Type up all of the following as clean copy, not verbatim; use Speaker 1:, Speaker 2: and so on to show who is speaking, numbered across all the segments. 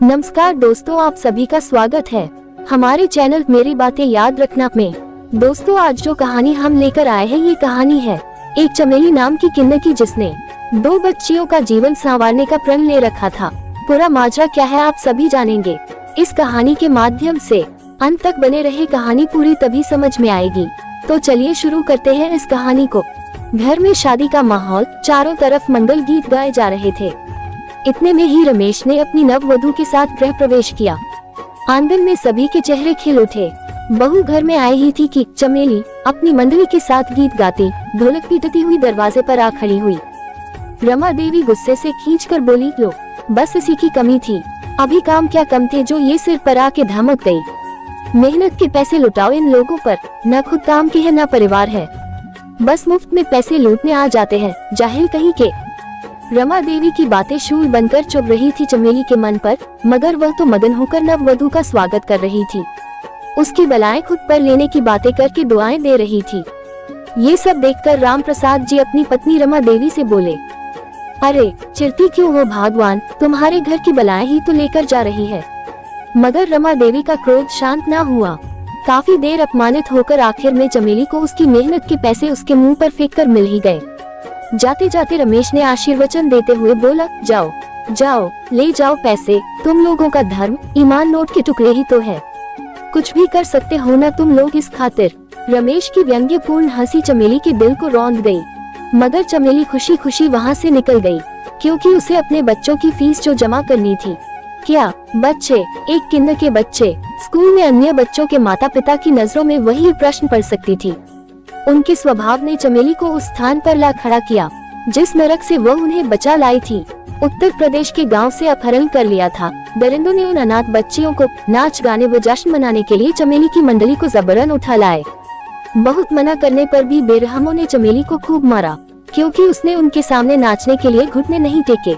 Speaker 1: नमस्कार दोस्तों, आप सभी का स्वागत है हमारे चैनल मेरी बातें याद रखना में। दोस्तों, आज जो कहानी हम लेकर आए हैं ये कहानी है एक चमेली नाम की किन्नकी जिसने 2 बच्चियों का जीवन संवारने का प्रण ले रखा था। पूरा माजरा क्या है आप सभी जानेंगे इस कहानी के माध्यम से। अंत तक बने रहे, कहानी पूरी तभी समझ में आएगी। तो चलिए शुरू करते हैं इस कहानी को। घर में शादी का माहौल, चारों तरफ मंगल गीत गाए जा रहे थे। इतने में ही रमेश ने अपनी नववधू के साथ गृह प्रवेश किया। आंगन में सभी के चेहरे खिल उठे। बहू घर में आई ही थी कि चमेली अपनी मंडली के साथ गीत गाती ढोलक पीटती हुई दरवाजे पर आ खड़ी हुई। रमा देवी गुस्से से खींचकर बोली, लो बस इसी की कमी थी, अभी काम क्या कम थे जो ये सिर पर आके धमक गई। मेहनत के पैसे लुटाओ इन लोगों पर, न खुद काम की है न परिवार है, बस मुफ्त में पैसे लूटने आ जाते हैं, जाहिल कहीं के। रमा देवी की बातें शूल बनकर चुभ रही थी चमेली के मन पर, मगर वह तो मगन होकर नववधू का स्वागत कर रही थी। उसकी बलाएं खुद पर लेने की बातें करके दुआएं दे रही थी। ये सब देखकर राम प्रसाद जी अपनी पत्नी रमा देवी से बोले, अरे चिढ़ती क्यों हो भगवान, तुम्हारे घर की बलाएं ही तो लेकर जा रही है। मगर रमा देवी का क्रोध शांत न हुआ। काफी देर अपमानित होकर आखिर में चमेली को उसकी मेहनत के पैसे उसके मुंह पर फेंक कर मिल ही गए। जाते जाते रमेश ने आशीर्वचन देते हुए बोला, जाओ जाओ ले जाओ पैसे, तुम लोगों का धर्म ईमान नोट के टुकड़े ही तो है, कुछ भी कर सकते हो ना तुम लोग इस खातिर। रमेश की व्यंग्यपूर्ण हंसी चमेली के दिल को रौंद गई, मगर चमेली खुशी खुशी वहाँ से निकल गई, क्योंकि उसे अपने बच्चों की फीस जो जमा करनी थी। क्या बच्चे, एक किन्न के बच्चे, स्कूल में अन्य बच्चों के माता पिता की नजरों में वही प्रश्न पड़ सकती थी। उनके स्वभाव ने चमेली को उस स्थान पर ला खड़ा किया जिस नरक से वह उन्हें बचा लाई थी। उत्तर प्रदेश के गांव से अपहरण कर लिया था। दरिंदों ने उन अनाथ बच्चियों को नाच गाने व जश्न मनाने के लिए चमेली की मंडली को जबरन उठा लाए। बहुत मना करने पर भी बेरहमों ने चमेली को खूब मारा, क्योंकि उसने उनके सामने नाचने के लिए घुटने नहीं टेके।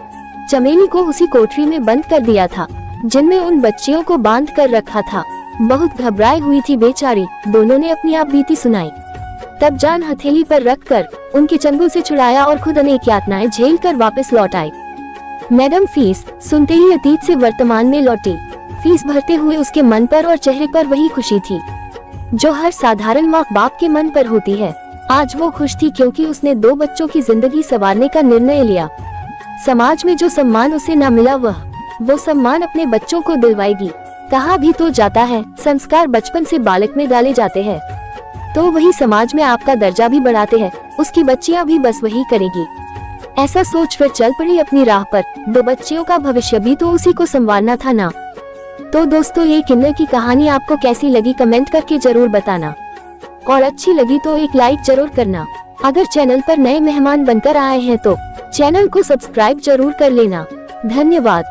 Speaker 1: चमेली को उसी कोठरी में बंद कर दिया था जिनमें उन बच्चियों को बांध कर रखा था। बहुत घबराई हुई थी बेचारी। दोनों ने अपनी आप बीती सुनाई। तब जान हथेली पर रखकर उनके चंगुल से छुड़ाया और खुद अनेक यातनाएं झेल कर वापस लौट आई। मैडम फीस सुनते ही अतीत से वर्तमान में लौटी। फीस भरते हुए उसके मन पर और चेहरे पर वही खुशी थी जो हर साधारण माँ बाप के मन पर होती है। आज वो खुश थी क्योंकि उसने 2 बच्चों की जिंदगी संवारने का निर्णय लिया। समाज में जो सम्मान उसे न मिला वो सम्मान अपने बच्चों को दिलवाएगी। कहा भी तो जाता है, संस्कार बचपन से बालक में डाले जाते हैं तो वही समाज में आपका दर्जा भी बढ़ाते हैं। उसकी बच्चियां भी बस वही करेगी। ऐसा सोच फिर चल पड़ी अपनी राह पर। 2 बच्चियों का भविष्य भी तो उसी को संवारना था ना। तो दोस्तों, ये किन्नर की कहानी आपको कैसी लगी कमेंट करके जरूर बताना, और अच्छी लगी तो एक लाइक जरूर करना। अगर चैनल पर नए मेहमान बनकर आए हैं तो चैनल को सब्सक्राइब जरूर कर लेना। धन्यवाद।